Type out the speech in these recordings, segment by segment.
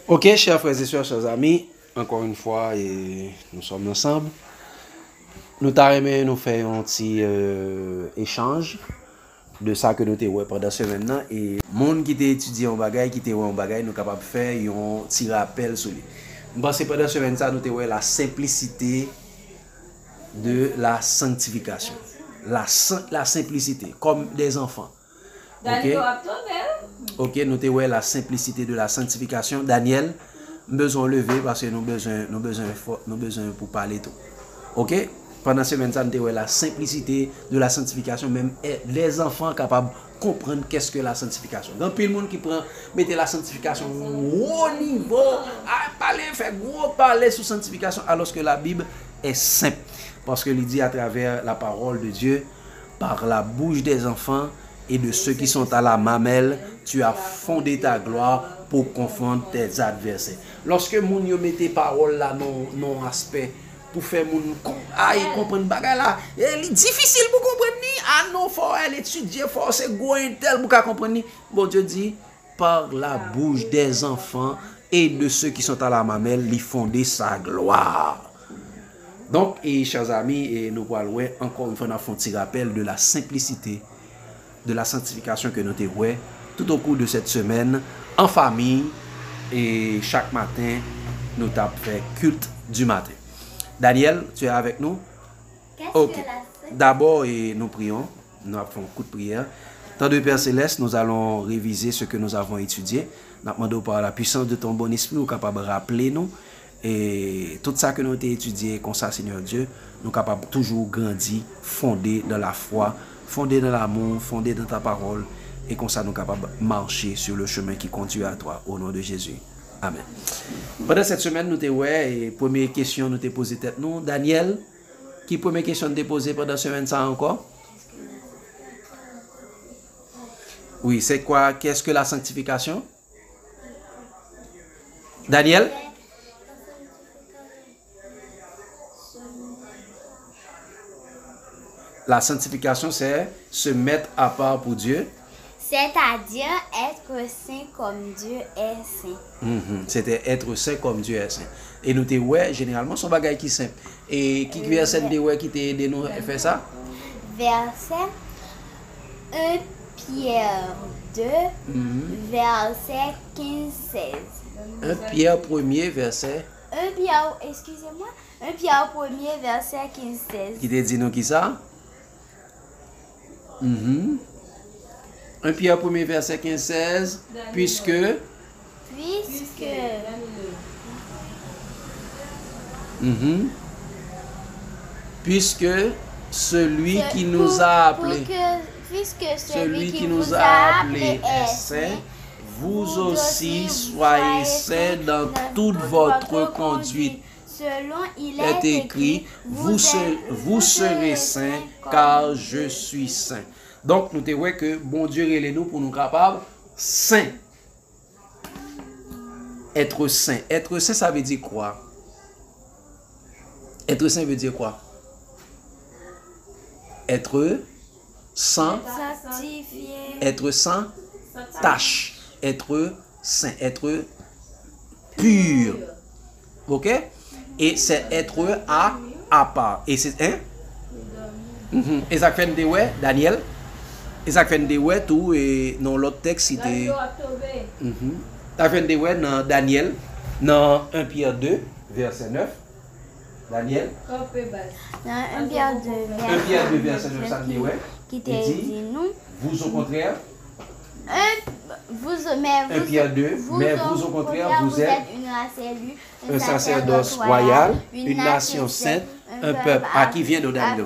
Ok, chers frères et sœurs, chers amis, encore une fois, et nous sommes ensemble. Nous t'arrêtons, nous faisons un petit échange de ça que nous avons pendant ce maintenant. Et les gens qui étudient en bagaille, qui ont en bagaille, nous sommes capables de faire un petit rappel sur lui. Je pense que pendant ce maintenant, nous avons la simplicité de la sanctification. La simplicité, comme des enfants. Ok, nous avons la simplicité de la sanctification. Daniel, besoin lever parce que nous besoin pour parler tout. Ok, pendant ce moment, nous avons la simplicité de la sanctification, même les enfants capables de comprendre qu'est-ce que la sanctification. Donc, puis le monde qui prend, mettez la sanctification au haut niveau, faire gros parler sur sanctification, alors que la Bible est simple. Parce que il dit à travers la parole de Dieu, par la bouche des enfants et de ceux qui sont à la mamelle, tu as fondé ta gloire pour confondre tes adversaires. Lorsque moun yo mette parole là non aspect pour faire moun comprendre bagay là, il est difficile pour comprendre ni non faut elle étudier faut c'est go intel pour comprendre ni. Bon Dieu dit par la bouche des enfants et de ceux qui sont à la mamelle, il fondé sa gloire. Donc, et chers amis, et nous allons encore une fois un petit rappel de la simplicité, de la sanctification que nous avons tout au cours de cette semaine, en famille, et chaque matin, nous avons fait culte du matin. Daniel, tu es avec nous? Ok. D'abord, nous prions, nous avons fait un coup de prière. Tant de Père Céleste, nous allons réviser ce que nous avons étudié. Nous demandons par la puissance de ton bon esprit, nous sommes capables de rappeler nous. Et tout ça que nous avons étudié comme ça, Seigneur Dieu, nous sommes capables de toujours grandir, fondés dans la foi, fondés dans l'amour, fondés dans ta parole. Et comme ça, nous sommes capables de marcher sur le chemin qui conduit à toi, au nom de Jésus. Amen. Pendant cette semaine, nous avons et première question, nous avons posé tête nous. Daniel, qui première question nous avons posée pendant cette semaine ça encore? Oui, c'est quoi? Qu'est-ce que la sanctification? Daniel? La sanctification, c'est se mettre à part pour Dieu. C'est-à-dire être saint comme Dieu est saint. C'était être saint comme Dieu est saint. Et nous te ouais, généralement, son bagage qui est simple. Et qui verset de ouais qui t'a aidé nous à faire ça? Verset 1 Pierre 2, verset 15-16. 1 Pierre 1er, verset. 1 Pierre, excusez-moi, 1 Pierre 1er, verset 15-16. Qui t'a dit nous qui ça? 1 Pierre 1er, verset 15-16. Puisque celui qui nous a appelés, celui qui nous a appelés est saint, vous aussi soyez saints dans toute votre conduite. Selon il est écrit, vous serez saints, car je suis saint. Donc, nous te voyons que bon Dieu est nous pour nous capables saints. Être saint. Être saint, ça veut dire quoi? Être saint veut dire quoi? Être sans, être sans tache, être saint, être pur. Ok? Et c'est être à part. Et c'est Et ça fait de ouais, Daniel. Et ça fait de ouais tout et dans l'autre texte c'était. Ça fait de ouais dans Daniel, dans 1 Pierre 2, verset 9. Daniel. Dans 1 Pierre 2, verset 9, ça dit ouais. Qui te dit nous. Vous au contraire. 1 Pierre 2, mais vous au contraire, vous êtes une race élue, un sacerdoce royal, une nation sainte, un peuple à qui vient d'Odamdo.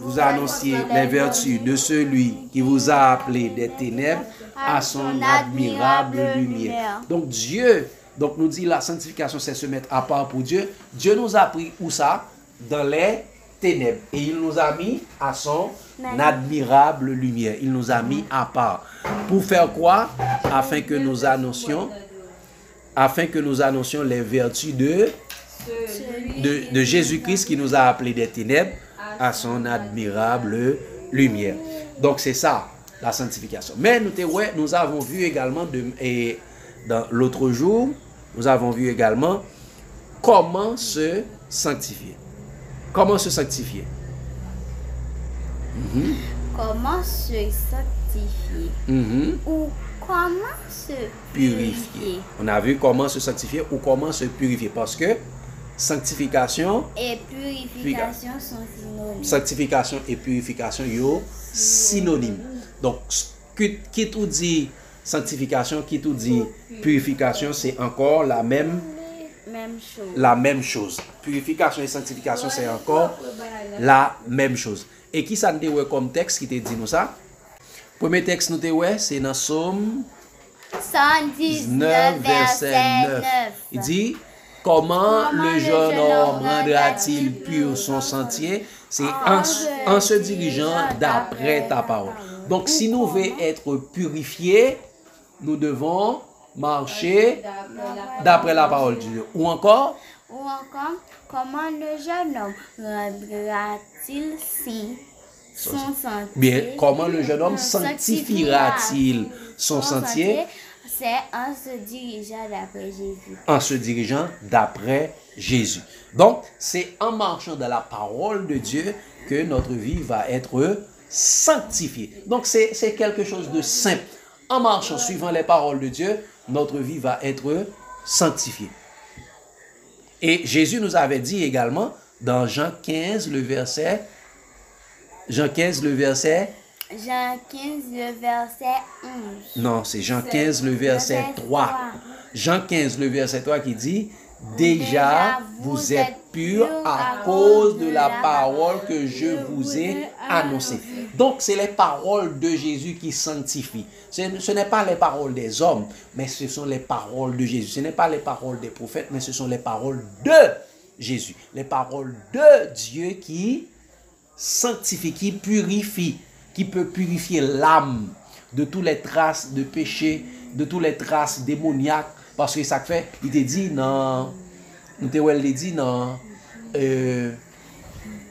Vous annonciez les vertus de celui qui vous a appelé des ténèbres à son admirable lumière. Donc Dieu, donc nous dit la sanctification, c'est se mettre à part pour Dieu. Dieu nous a pris où ça? Dans les ténèbres. Et il nous a mis à son admirable lumière. Il nous a mis à part. Pour faire quoi? Afin que nous annoncions les vertus de Jésus-Christ qui nous a appelés des ténèbres à son admirable lumière. Donc c'est ça, la sanctification. Mais nous avons vu également dans l'autre jour nous avons vu également comment se sanctifier. Comment se sanctifier? Comment se sanctifier? Ou comment se purifier? On a vu comment se sanctifier ou comment se purifier. Parce que sanctification et purification sont synonymes. Sanctification et purification yo synonymes. Donc, qui tout dit sanctification, qui tout dit purification, c'est encore la même chose. Purification et sanctification, c'est encore la même chose. Et qui ça nous dit comme texte qui te dit nous ça? Premier texte nous dit c'est dans Somme 119 verset 9. Il dit comment le jeune homme rendra-t-il pur son sentier? C'est en se dirigeant d'après ta parole. Donc si nous voulons être purifiés, nous devons marcher d'après la parole de Dieu. Ou encore, comment le jeune homme rendra-t-il son sentier? Bien, comment le jeune homme sanctifiera-t-il son sentier? C'est en se dirigeant d'après Jésus. En se dirigeant d'après Jésus. Donc, c'est en marchant dans la parole de Dieu que notre vie va être sanctifiée. Donc, c'est quelque chose de simple. En marchant suivant les paroles de Dieu, notre vie va être sanctifiée. Et Jésus nous avait dit également dans Jean 15, le verset 11. Non, c'est Jean 15, le verset 3. Jean 15, le verset 3 qui dit, déjà vous êtes purs à cause de la parole que je vous ai annoncée. Donc, c'est les paroles de Jésus qui sanctifient. Ce n'est pas les paroles des hommes, mais ce sont les paroles de Jésus. Ce n'est pas les paroles des prophètes, mais ce sont les paroles de Jésus. Les paroles de Dieu qui sanctifient, qui purifient, qui peut purifier l'âme de toutes les traces de péché, de toutes les traces démoniaques. Parce que ça fait, il te dit dans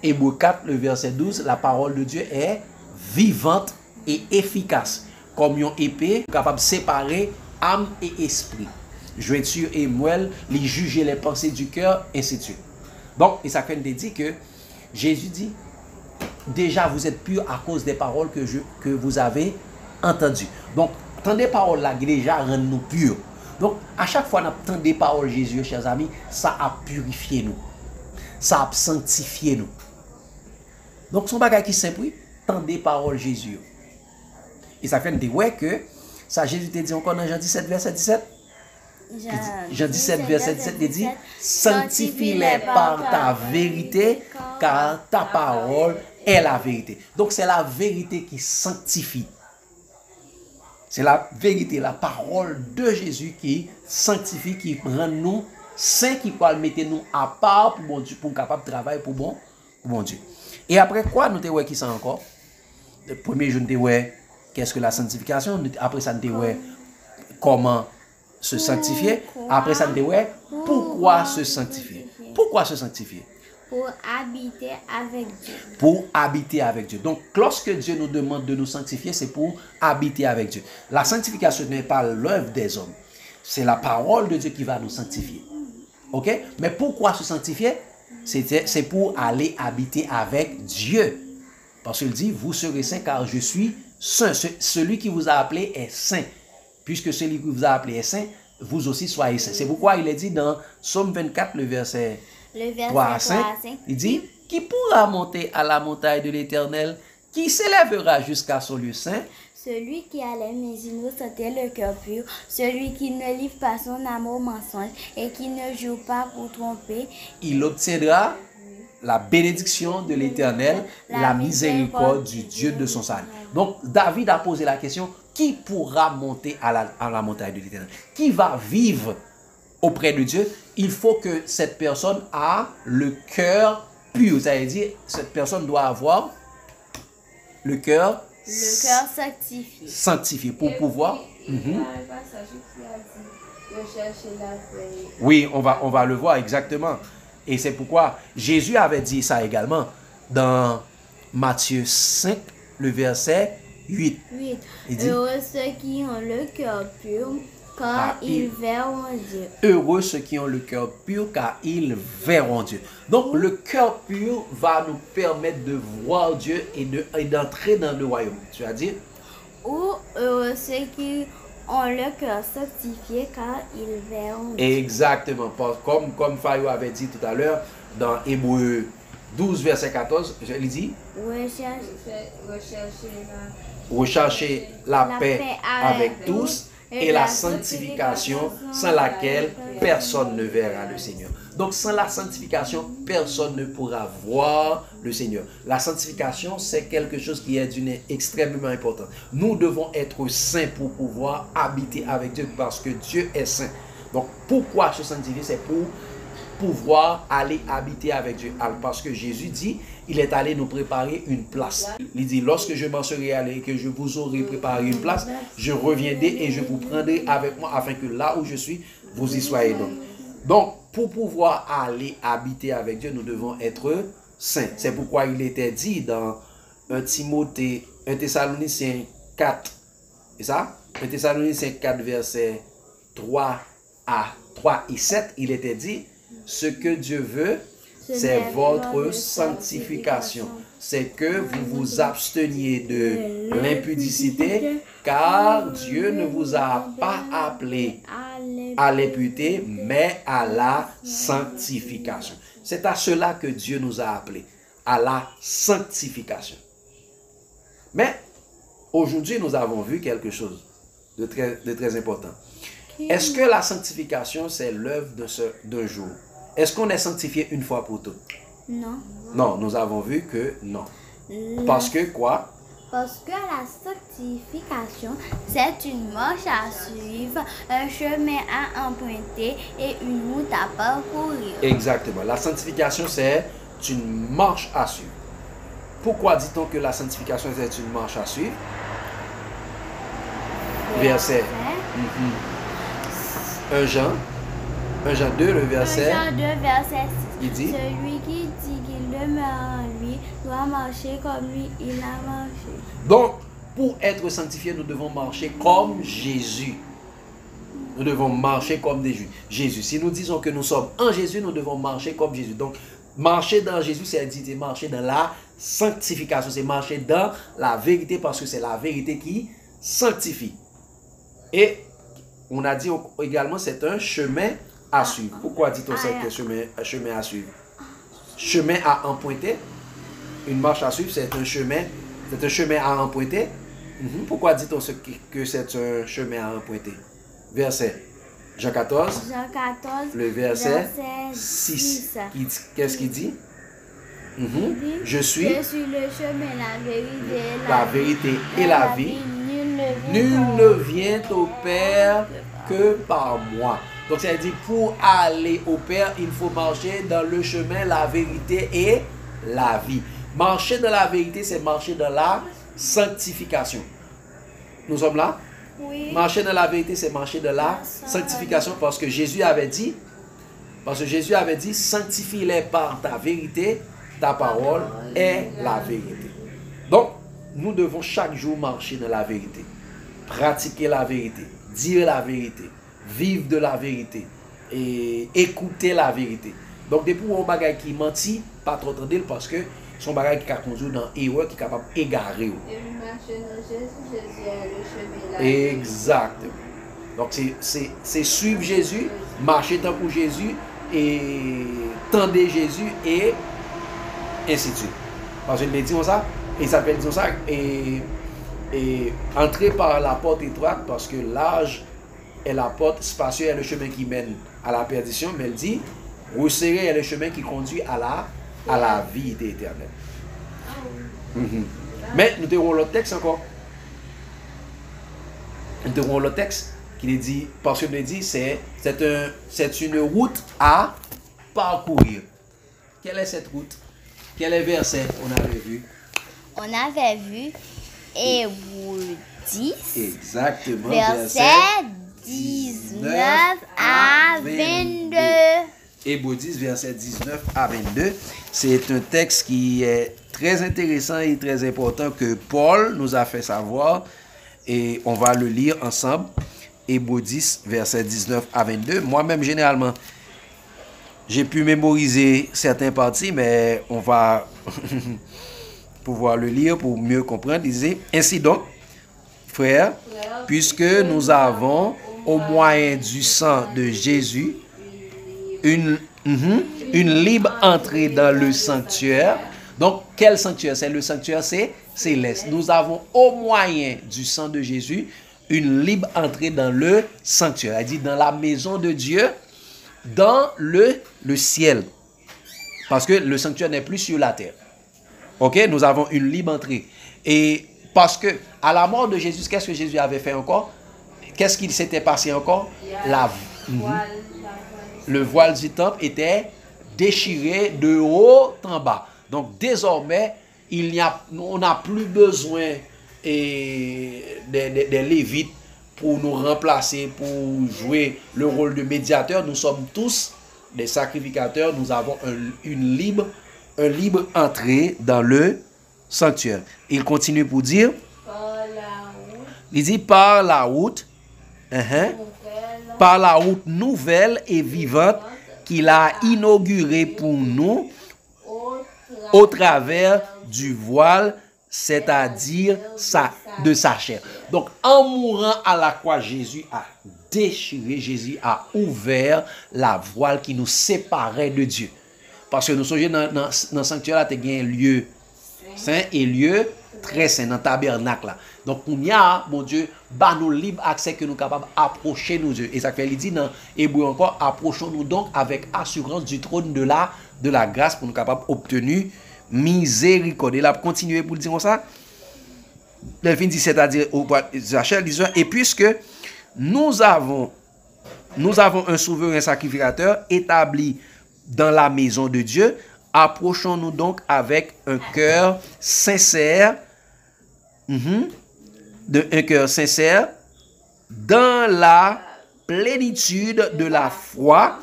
Hébreux 4, le verset 12, la parole de Dieu est vivante et efficace, comme une épée capable de séparer âme et esprit, jointure et moelle, les juger les pensées du cœur, ainsi de suite. Donc, et ça fait, il te dit que Jésus dit, déjà vous êtes purs à cause des paroles que vous avez entendues. Donc, tant des paroles là, déjà rendent nous purs. Donc, à chaque fois qu'on entend des paroles de Jésus, chers amis, ça a purifié nous. Ça a sanctifié nous. Donc, son bagage qui simple, tant des paroles de Jésus. Et ça fait ouais que ça Jésus te dit encore dans Jean 17, verset 17. Jean 17, verset 17, il dit, sanctifie-les par ta vérité, car ta parole est la vérité. Donc, c'est la vérité qui sanctifie. C'est la vérité, la parole de Jésus qui sanctifie, qui rend nous saints, qui peut mettre nous à part pour bon Dieu, pour capable de travailler pour bon Dieu. Et après quoi, nous te ouais qui ça encore? Le premier jour, nous te ouais qu'est-ce que la sanctification? Après ça, nous te ouais comment se sanctifier? Après ça, nous te ouais pourquoi se sanctifier? Pourquoi se sanctifier? Pour habiter avec Dieu. Pour habiter avec Dieu. Donc, lorsque Dieu nous demande de nous sanctifier, c'est pour habiter avec Dieu. La sanctification n'est pas l'œuvre des hommes. C'est la parole de Dieu qui va nous sanctifier. OK? Mais pourquoi se sanctifier? C'est pour aller habiter avec Dieu. Parce qu'il dit, vous serez saints car je suis saint. Celui qui vous a appelé est saint. Puisque celui qui vous a appelé est saint, vous aussi soyez saints. C'est pourquoi il est dit dans Somme 24, le verset 3 à 5, il dit, qui pourra monter à la montagne de l'Éternel, qui s'élèvera jusqu'à son lieu saint? Celui qui a les mains innocentes et le cœur pur, celui qui ne livre pas son amour au mensonge et qui ne joue pas pour tromper. Il obtiendra la bénédiction de l'Éternel, la miséricorde du Dieu de son salut. Donc, David a posé la question, qui pourra monter à la montagne de l'Éternel? Qui va vivre auprès de Dieu? Il faut que cette personne a le cœur pur. Ça veut dire, cette personne doit avoir le cœur sanctifié pour pouvoir. Oui, on va le voir exactement. Et c'est pourquoi Jésus avait dit ça également dans Matthieu 5, le verset 8. Il dit, heureux ceux qui ont le cœur pur, car ils verront Dieu. Heureux ceux qui ont le cœur pur, car ils verront Dieu. Donc, le cœur pur va nous permettre de voir Dieu et d'entrer dans le royaume. Tu as dit? Ou heureux ceux qui ont le cœur sanctifié, car ils verront Dieu. Exactement. Comme Fayou avait dit tout à l'heure, dans Hébreux 12, verset 14, je l'ai dit? Recherchez la paix avec tous et la sanctification sans laquelle personne ne verra le Seigneur. Donc sans la sanctification, personne ne pourra voir le Seigneur. La sanctification, c'est quelque chose qui est d'une extrêmement importante. Nous devons être saints pour pouvoir habiter avec Dieu parce que Dieu est saint. Donc pourquoi se sanctifier? C'est pour pouvoir aller habiter avec Dieu. Parce que Jésus dit, il est allé nous préparer une place. Il dit, lorsque je m'en serai allé et que je vous aurai préparé une place, je reviendrai et je vous prendrai avec moi afin que là où je suis, vous y soyez donc. Pour pouvoir aller habiter avec Dieu, nous devons être saints. C'est pourquoi il était dit dans 1 Thessaloniciens 4, c'est ça? 1 Thessaloniciens 4, verset 3 et 7, il était dit, ce que Dieu veut, c'est votre sanctification. C'est que vous vous absteniez de l'impudicité, car Dieu ne vous a pas appelé à l'impureté, mais à la sanctification. C'est à cela que Dieu nous a appelés, à la sanctification. Mais aujourd'hui, nous avons vu quelque chose de très important. Est-ce que la sanctification, c'est l'œuvre d'un jour? Est-ce qu'on est sanctifié une fois pour toutes? Non. Non, nous avons vu que non. Parce que quoi? Parce que la sanctification, c'est une marche à suivre, un chemin à emprunter et une route à parcourir. Exactement. La sanctification, c'est une marche à suivre. Pourquoi dit-on que la sanctification, c'est une marche à suivre? Verset 1 Jean 2, le verset. 1 Jean 2, verset 6. Il dit? Celui qui dit qu'il demeure en lui doit marcher comme lui, il a marché. Donc, pour être sanctifié, nous devons marcher comme Jésus. Nous devons marcher comme Jésus. Si nous disons que nous sommes en Jésus, nous devons marcher comme Jésus. Donc, marcher dans Jésus, c'est marcher dans la sanctification. C'est marcher dans la vérité parce que c'est la vérité qui sanctifie. Et on a dit également c'est un chemin à suivre. Pourquoi dit-on c'est un chemin à suivre? Chemin à emprunter. Une marche à suivre, c'est un chemin à emprunter. Pourquoi dit-on que c'est un chemin à emprunter? Verset Jean 14. Jean 14. Le verset 6. Qu'est-ce qu'il dit? Je suis le chemin, la vérité et la vie. Nul ne vient au Père que par moi. Donc, ça veut dire pour aller au Père, il faut marcher dans le chemin, la vérité et la vie. Marcher dans la vérité, c'est marcher dans la sanctification. Nous sommes là? Oui. Marcher dans la vérité, c'est marcher dans la sanctification parce que Jésus avait dit, sanctifie-les par ta vérité, ta parole est la vérité. Donc, nous devons chaque jour marcher dans la vérité, pratiquer la vérité, dire la vérité, vivre de la vérité et écouter la vérité. Donc, depuis un bagage qui mentit, pas trop entendre parce que son bagage qui a conduit dans l'erreur, qui est capable d'égarer. Exactement. Donc, c'est suivre Jésus, marcher tant pour Jésus et tendre Jésus et ainsi de suite. Parce que nous disons ça, et ça s'appelle disons ça, et entrer par la porte étroite parce que l'âge est la porte spacieuse est le chemin qui mène à la perdition, mais elle dit resserrer est le chemin qui conduit à la vie éternelle. Mais nous devons le texte encore. Nous devons le texte qui dit, parce que nous dit c'est une route à parcourir. Quelle est cette route? Quel est le verset on avait vu? On avait vu Hébreux 10. Exactement. Verset 19 à 22. Hébreux 10, verset 19 à 22. C'est un texte qui est très intéressant et très important que Paul nous a fait savoir. Et on va le lire ensemble. Hébreux 10, verset 19 à 22. Moi-même, généralement, j'ai pu mémoriser certains parties, mais on va pouvoir le lire pour mieux comprendre. Il disait, ainsi donc, frères, puisque nous avons, au moyen du sang de Jésus, une libre entrée dans le sanctuaire. Donc, quel sanctuaire? C'est le sanctuaire, c'est céleste. Nous avons, au moyen du sang de Jésus, une libre entrée dans le sanctuaire. Elle dit, dans la maison de Dieu, dans le ciel. Parce que le sanctuaire n'est plus sur la terre. Ok? Nous avons une libre entrée. Et parce que, à la mort de Jésus, qu'est-ce que Jésus avait fait encore? Qu'est-ce qu'il s'était passé encore? Le voile du temple était déchiré de haut en bas. Donc, désormais, on n'a plus besoin des Lévites pour nous remplacer, pour jouer le rôle de médiateur. Nous sommes tous des sacrificateurs. Nous avons une libre entrée dans le sanctuaire. Il continue pour dire, il dit par la route nouvelle et vivante qu'il a inaugurée pour nous au travers du voile, c'est-à-dire de sa chair. Donc, en mourant à la croix, Jésus a déchiré, Jésus a ouvert la voile qui nous séparait de Dieu. Parce que nous sommes dans le sanctuaire, là, il y a un lieu saint et lieu très saint, dans le tabernacle là. Donc, on y a, mon Dieu, nous libre accès que nous sommes capables d'approcher nous Dieu. Et ça fait, il dit dans Hébreu encore, approchons-nous donc avec assurance du trône de la grâce pour nous capables d'obtenir miséricorde. Et là, pour continuer pour dire ça, Delphine dit, c'est-à-dire, Zachel disant, et puisque nous avons un souverain sacrificateur établi dans la maison de Dieu, approchons-nous donc avec un cœur sincère, dans la plénitude de la foi,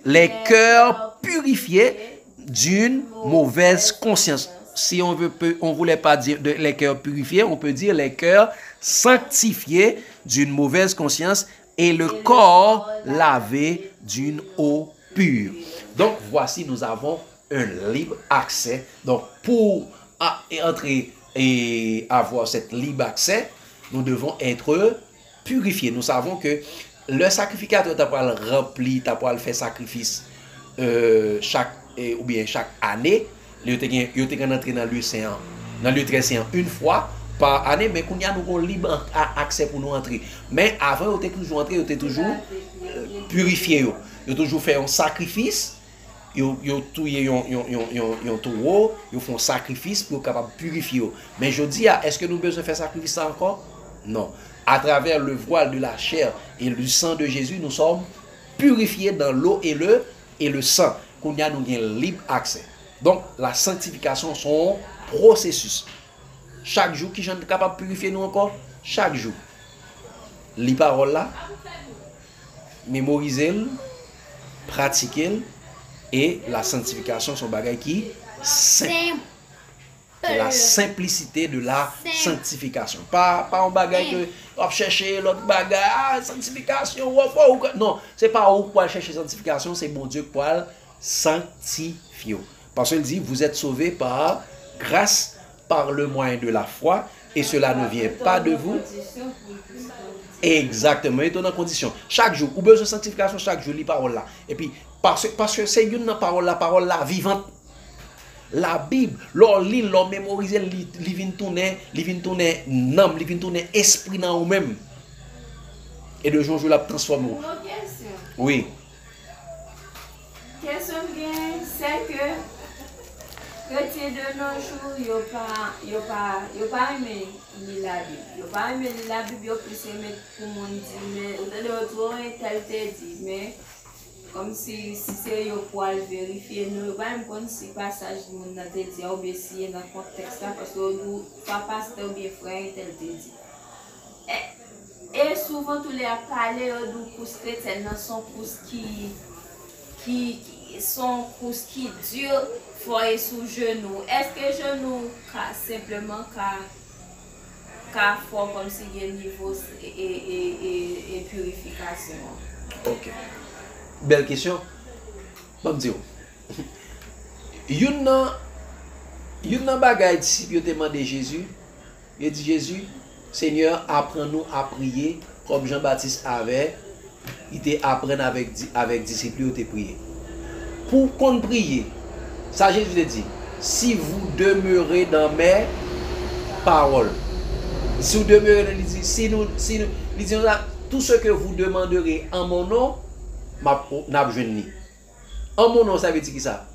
les cœurs purifiés d'une mauvaise conscience. Si on voulait pas dire les cœurs purifiés, on peut dire les cœurs sanctifiés d'une mauvaise conscience et le corps lavé d'une eau pure. Donc, voici, nous avons un libre accès. Donc, pour entrer et avoir cet libre accès, nous devons être purifiés. Nous savons que le sacrificateur t'a pas le rempli, t'a pas le fait sacrifice chaque année. Il était entré dans le lieu saint, dans le lieu très saint une fois par année, mais qu'on y a nous libre accès pour nous entrer. Mais avant, il était toujours entré, il était toujours purifié. Il a toujours fait un sacrifice. Ils font sacrifice pour être capable de purifier. Mais je dis, est-ce que nous avons besoin de faire sacrifice encore? Non. À travers le voile de la chair et le sang de Jésus, nous sommes purifiés dans l'eau et le sang. Qu'on y a nous un libre accès. Donc, la sanctification, son processus. Chaque jour, qui est capable de purifier nous encore? Chaque jour. Les paroles là, mémoriser, pratiquer. Et la sanctification, son bagage qui simple. La simplicité de la sanctification. Pas un bagage que on chercher l'autre bagage, sanctification. Non, c'est pas où pour chercher sanctification, c'est bon Dieu pour sanctifier. Parce qu'il dit, vous êtes sauvés par grâce, par le moyen de la foi, et cela ne vient pas de vous. Exactement, il est dans condition. Chaque jour, ou besoin de sanctification, chaque jour, les paroles là. Et puis, parce que c'est une parole là vivante. La Bible, l'on lit, l'on mémorise, l'on vient tourner, l'âme, l'on vient tourner esprit dans nous-mêmes. Et de jour en jour, la transforme. Oui. Question bien, c'est que chrétien de nos jours, il n'y a pas aimé la Bible. Il n'y a pas aimé la Bible, il y a plus aimé pour le monde dire, mais de l'autre, tel te dit, mais comme si c'est pour vérifier, nous ne pouvons pas si passage du monde n'a dit, ou bien si dans le contexte là, parce que nous, papa, c'était ou bien frère, tel te dit. Et souvent, tous les parler de courses chrétiennes sont courses qui sont courses qui durent. Foyer sous genou. Est-ce que genou simplement ka fort comme si il y a niveau et purification. Ok. Belle question. Bon dire. Yon nan bagay disciple yo te demandé Jésus. Il dit Jésus, Seigneur, apprends-nous à prier comme Jean-Baptiste avait. Il te apprenne avec disciples yo te prier. Pour qu'on prie, ça Jésus te dit, si vous demeurez dans mes paroles. Si vous demeurez dans, il dit, tout ce que vous demanderez en mon nom, n'a besoin de. En mon nom, ça veut dire qui ça?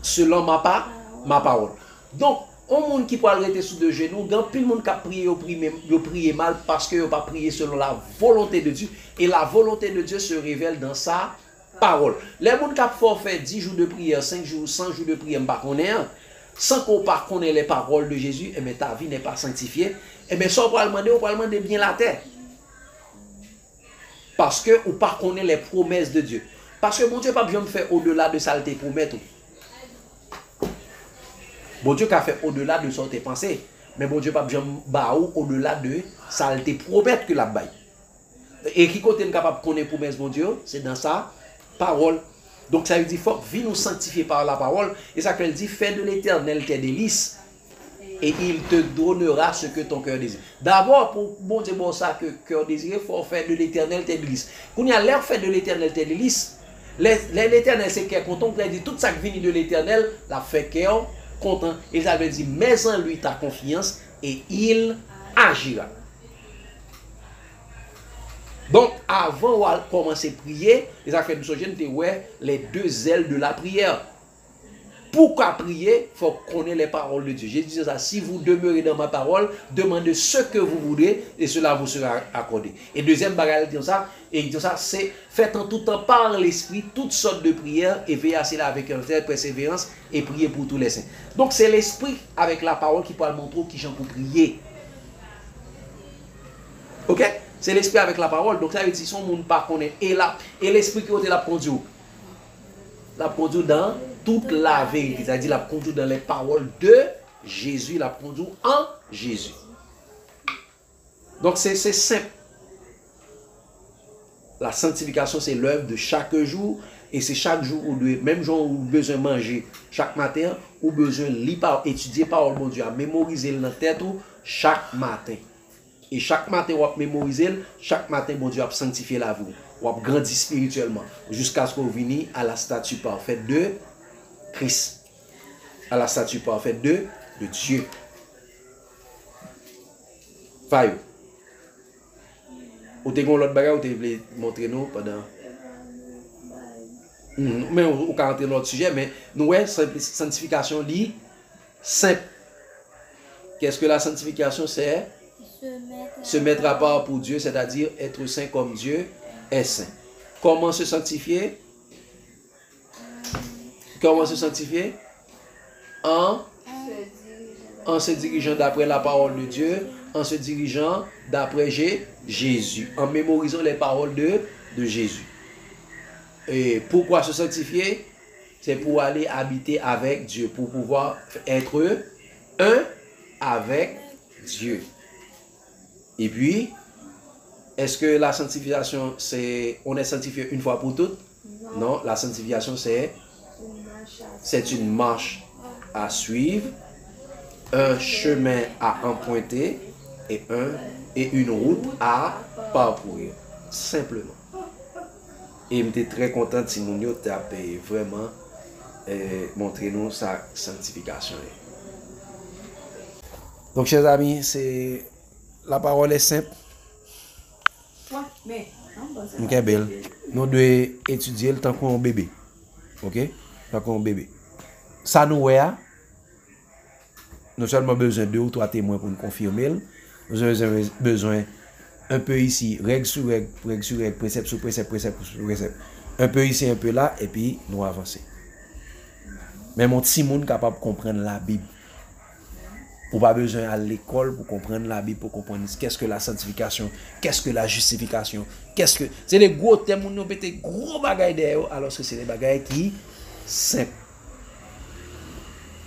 Selon ma parole. Donc, un monde qui peut arrêter sous deux genoux, dans plus le monde qui a prié, il prie mal parce qu'il n'a pas prié selon la volonté de Dieu. Et la volonté de Dieu se révèle dans sa parole. Les gens qui ont fait 10 jours de prière, 5 jours, 100 jours de prière, sans qu'on ne connaisse les paroles de Jésus, et ta vie n'est pas sanctifiée, et bien ça, on va demander bien la terre. Parce que on ne connaît les promesses de Dieu. Parce que mon Dieu n'a pas besoin de faire au-delà de ça, te promettre. Bon Dieu a fait au-delà de ça, tes pensées. Mais bon Dieu n'a pas besoin de au-delà de ça, te promettre que la baille. Et qui côté est capable de connaître les promesses de mon Dieu, c'est dans sa parole. Donc ça veut dire, faut que nous sanctifier par la parole. Et ça qu'elle dit, fais de l'Éternel tes délices. Et il te donnera ce que ton cœur désire. D'abord, pour bon Dieu, bon ça que cœur désire, il faut faire de l'Éternel tes délices. Quand il y a l'air fait de l'Éternel tes délices, l'Éternel c'est qu'elle content, il dit tout ça qui vient de l'Éternel, la fait qu'elle content. Et ça veut dire, mets en lui ta confiance et il agira. Donc, avant de commencer à prier, les affaires de ce jeune, les deux ailes de la prière. Pourquoi prier? Il faut connaître les paroles de Dieu. Jésus dit ça, si vous demeurez dans ma parole, demandez ce que vous voulez et cela vous sera accordé. Et deuxième bagage, il dit ça, c'est faites en tout temps par l'esprit toutes sortes de prières et veillez à cela avec une telle persévérance et priez pour tous les saints. Donc, c'est l'esprit avec la parole qui peut montrer qui j'en pour prier. Ok? C'est l'esprit avec la parole. Donc, ça veut dire son monde pas connaît. Et l'esprit qui l'a conduit. L'a conduit dans toute la vérité. C'est-à-dire, l'a conduit dans les paroles de Jésus. L'a conduit en Jésus. Donc, c'est simple. La sanctification, c'est l'œuvre de chaque jour. Et c'est chaque jour, même jour où besoin de manger chaque matin, ou besoin de lire, étudier parole de Dieu, à mémoriser dans la tête chaque matin. Et chaque matin, on va mémoriser, chaque matin, bon Dieu a sanctifié la vie. On va grandir spirituellement. Jusqu'à ce qu'on vienne à la statue parfaite de Christ. À la statue parfaite de Dieu. Faye. Ou te gon l'autre bagage ou te voulez montrer nous pendant. Mais on va rentrer dans notre sujet, mais nous, ouais, sanctification lit simple. Qu'est-ce que la sanctification c'est? Se mettre à part pour Dieu, c'est-à-dire être saint comme Dieu est saint. Comment se sanctifier? Comment se sanctifier? En se dirigeant d'après la parole de Dieu, en se dirigeant d'après Jésus, en mémorisant les paroles de Jésus. Et pourquoi se sanctifier? C'est pour aller habiter avec Dieu, pour pouvoir être un avec Dieu. Et puis, est-ce que la sanctification, on est sanctifié une fois pour toutes? Non, la sanctification, c'est une marche à suivre, un chemin à emprunter et une route à parcourir. Simplement. Et j'étais très content si mon yo t'a vraiment montré nous sa sanctification. Donc, chers amis, la parole est simple. Ok, belle. Nous devons étudier le temps qu'on est bébé. Ok? Tant qu'on est bébé. Ça nous est. Nous seulement besoin de 2 ou 3 témoins pour nous confirmer. Nous avons besoin un peu ici, règle sur règle, précepte sur précepte, précepte sur précepte. Un peu ici, un peu là, et puis nous avancer. Mais mon petit monde capable de comprendre la Bible. Ou pas besoin à l'école pour comprendre la Bible, pour comprendre qu'est-ce que la sanctification, qu'est-ce que la justification, qu'est-ce que... C'est les gros thèmes où nous mettons gros bagailles derrière, alors que c'est des bagailles qui simples.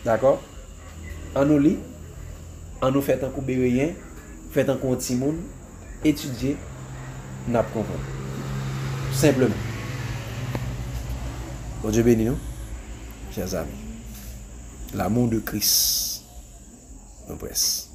D'accord? On nous lit en nous fait un coup béréen, fait un coup petit monde, étudier, n'a pas comprendre. Simplement. Bon Dieu béni nous, chers amis. L'amour de Christ nous presse.